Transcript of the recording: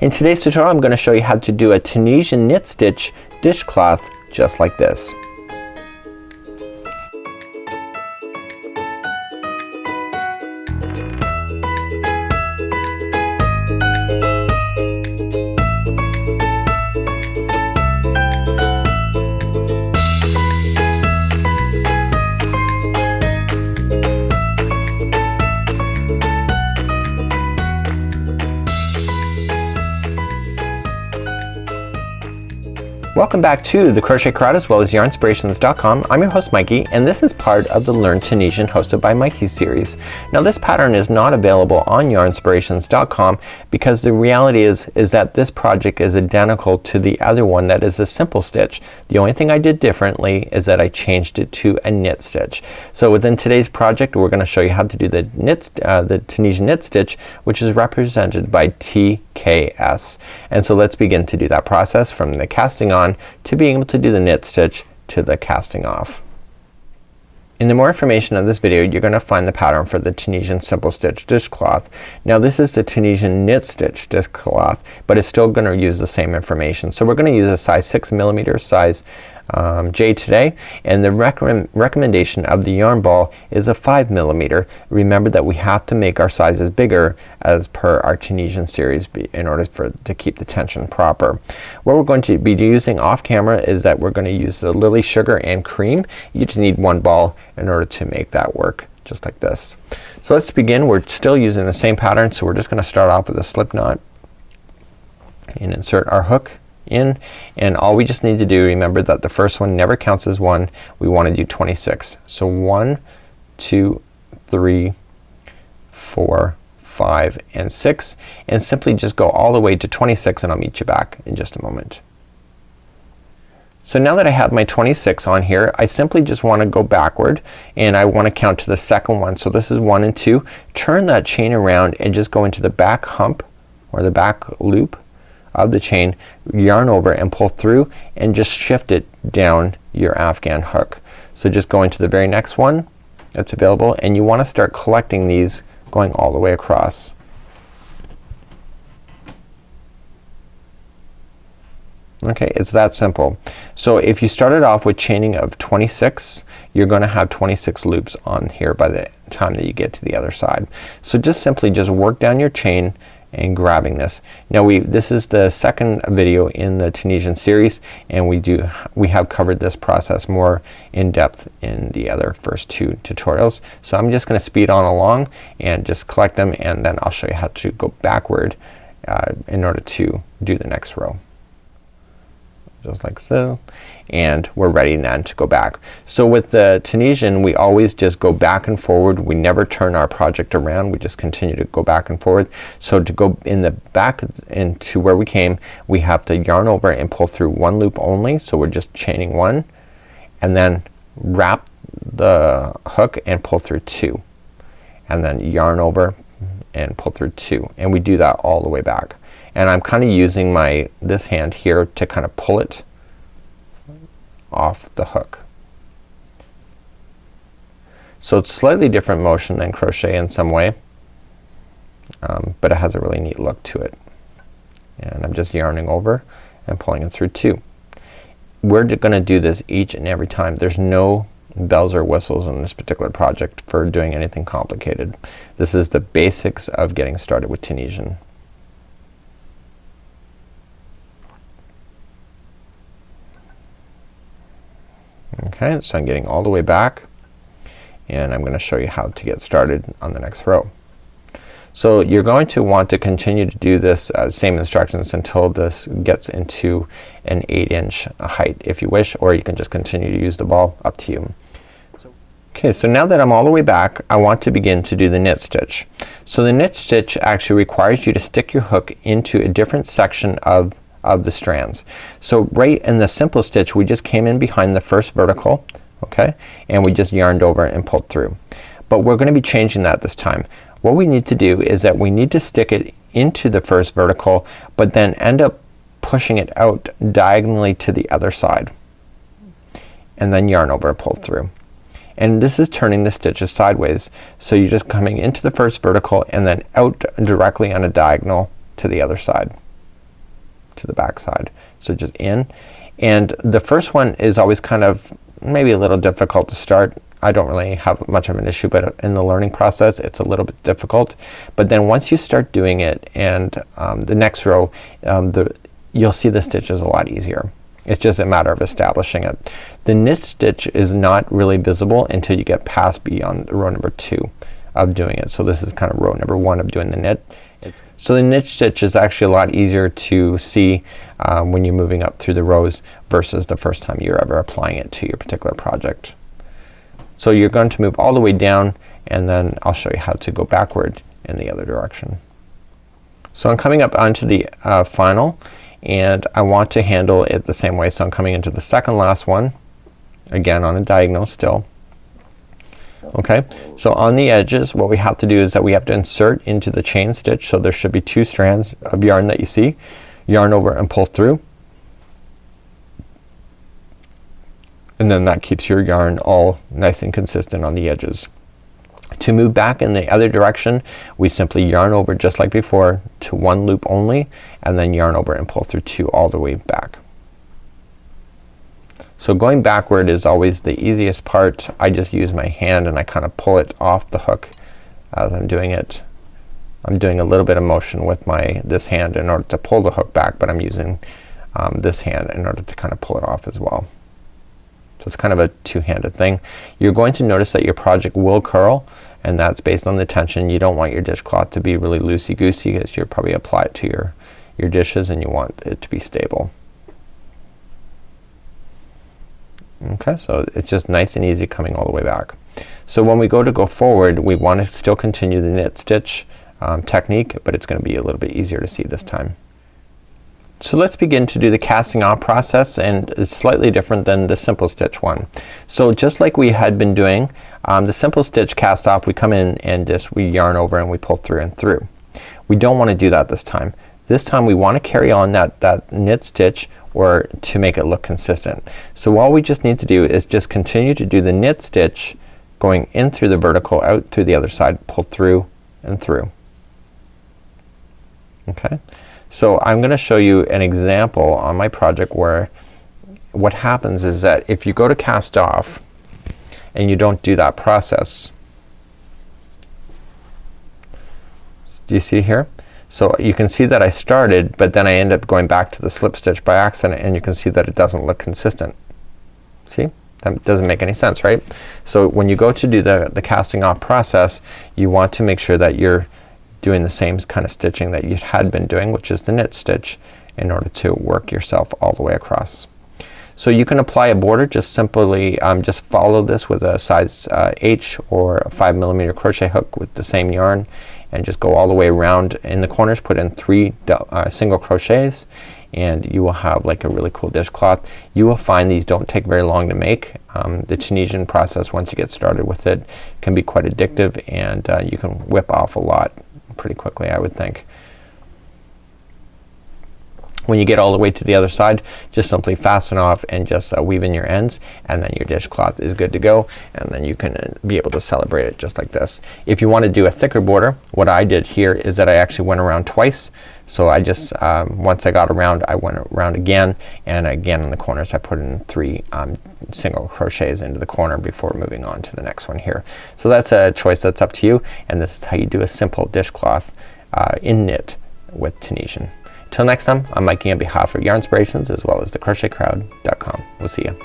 In today's tutorial I'm going to show you how to do a Tunisian knit stitch dishcloth just like this. Welcome back to the Crochet Karate as well as yarnspirations.com. I'm your host Mikey, and this is part of the Learn Tunisian hosted by Mikey series. Now this pattern is not available on yarnspirations.com because the reality is that this project is identical to the other one that is a simple stitch. The only thing I did differently is that I changed it to a knit stitch. So within today's project we're going to show you how to do the Tunisian knit stitch, which is represented by TKS. And so let's begin to do that process from the casting on to being able to do the knit stitch to the casting off. In the more information of this video you're going to find the pattern for the Tunisian simple stitch dishcloth. Now this is the Tunisian knit stitch dishcloth, but it's still going to use the same information. So we're going to use a size 6mm size J today, and the recommendation of the yarn ball is a 5mm. Remember that we have to make our sizes bigger as per our Tunisian series in order to keep the tension proper. What we're going to be using off camera is that we're going to use the Lily Sugar and Cream. You just need one ball in order to make that work, just like this. So let's begin. We're still using the same pattern, so we're just going to start off with a slip knot and insert our hook in, and all we just need to do, remember that the first one never counts as one. We want to do 26. So 1, 2, 3, 4, 5 and 6, and simply just go all the way to 26, and I'll meet you back in just a moment. So now that I have my 26 on here, I simply just want to go backward and I want to count to the second one. So this is 1 and 2. Turn that chain around and just go into the back hump or the back loop of the chain, yarn over and pull through, and just shift it down your Afghan hook. So just go into the very next one that's available, and you want to start collecting these going all the way across. Okay, it's that simple. So if you started off with chaining of 26, you're going to have 26 loops on here by the time that you get to the other side. So just simply just work down your chain and grabbing this. Now this is the second video in the Tunisian series, and we have covered this process more in depth in the other first two tutorials. So I'm just gonna speed on along and just collect them, and then I'll show you how to go backward in order to do the next row. Just like so, and we're ready then to go back. So with the Tunisian we always just go back and forward. We never turn our project around. We just continue to go back and forward. So to go in the back into where we came, we have to yarn over and pull through one loop only. So we're just chaining one, and then wrap the hook and pull through 2, and then yarn over and pull through 2, and we do that all the way back. And I'm kind of using this hand here to kind of pull it off the hook. So it's slightly different motion than crochet in some way, but it has a really neat look to it. And I'm just yarning over and pulling it through 2. We're gonna do this each and every time. There's no bells or whistles in this particular project for doing anything complicated. This is the basics of getting started with Tunisian. Okay, so I'm getting all the way back, and I'm gonna show you how to get started on the next row. So you're going to want to continue to do this same instructions until this gets into an 8-inch height if you wish, or you can just continue to use the ball, up to you. Okay, so now that I'm all the way back, I want to begin to do the knit stitch. So the knit stitch actually requires you to stick your hook into a different section of the strands. So right in the simple stitch we just came in behind the first vertical, okay, and we just yarned over and pulled through. But we're gonna be changing that this time. What we need to do is that we need to stick it into the first vertical, but then end up pushing it out diagonally to the other side, and then yarn over and pull through. And this is turning the stitches sideways. So you're just coming into the first vertical and then out directly on a diagonal to the other side. to the back side. So just in, and the first one is always kind of maybe a little difficult to start. I don't really have much of an issue, but in the learning process it's a little bit difficult. But then once you start doing it, and the next row, you'll see the stitch is a lot easier. It's just a matter of establishing it. The knit stitch is not really visible until you get past beyond row number 2 of doing it. So this is kind of row number 1 of doing the knit. So the knit stitch is actually a lot easier to see when you're moving up through the rows versus the first time you're ever applying it to your particular project. So you're going to move all the way down, and then I'll show you how to go backward in the other direction. So I'm coming up onto the final, and I want to handle it the same way. So I'm coming into the second last one, again on a diagonal still. Okay, so on the edges what we have to do is that we have to insert into the chain stitch. So there should be 2 strands of yarn that you see. Yarn over and pull through, and then that keeps your yarn all nice and consistent on the edges. To move back in the other direction, we simply yarn over just like before to 1 loop only, and then yarn over and pull through 2 all the way back. So going backward is always the easiest part. I just use my hand and I kind of pull it off the hook as I'm doing it. I'm doing a little bit of motion with this hand in order to pull the hook back, but I'm using this hand in order to kind of pull it off as well. So it's kind of a two-handed thing. You're going to notice that your project will curl, and that's based on the tension. You don't want your dishcloth to be really loosey-goosey, because you'll probably apply it to your dishes and you want it to be stable. Okay, so it's just nice and easy coming all the way back. So when we go forward, we want to still continue the knit stitch technique, but it's going to be a little bit easier to see this time. So let's begin to do the casting off process, and it's slightly different than the simple stitch one. So just like we had been doing the simple stitch cast off, we come in and we yarn over and we pull through and through. We don't want to do that this time. This time we want to carry on that knit stitch, or to make it look consistent. So all we just need to do is just continue to do the knit stitch going in through the vertical, out through the other side, pull through and through. Okay, so I'm gonna show you an example on my project where what happens is that if you go to cast off and you don't do that process, do you see here? So you can see that I started, but then I end up going back to the slip stitch by accident, and you can see that it doesn't look consistent. See? That doesn't make any sense, right? So when you go to do the casting off process, you want to make sure that you're doing the same kind of stitching that you had been doing, which is the knit stitch, in order to work yourself all the way across. So you can apply a border, just simply just follow this with a size H or a 5mm crochet hook with the same yarn, and just go all the way around in the corners. Put in 3 single crochets, and you will have like a really cool dishcloth. You will find these don't take very long to make. The Tunisian process, once you get started with it, can be quite addictive, and you can whip off a lot pretty quickly, I would think. When you get all the way to the other side, just simply fasten off and just weave in your ends, and then your dishcloth is good to go, and then you can be able to celebrate it just like this. If you want to do a thicker border, what I did here is that I actually went around twice. So I just once I got around, I went around again, and again in the corners I put in 3 single crochets into the corner before moving on to the next one here. So that's a choice that's up to you, and this is how you do a simple dishcloth in knit with Tunisian. Till next time, I'm Mikey on behalf of Yarnspirations as well as thecrochetcrowd.com. We'll see you.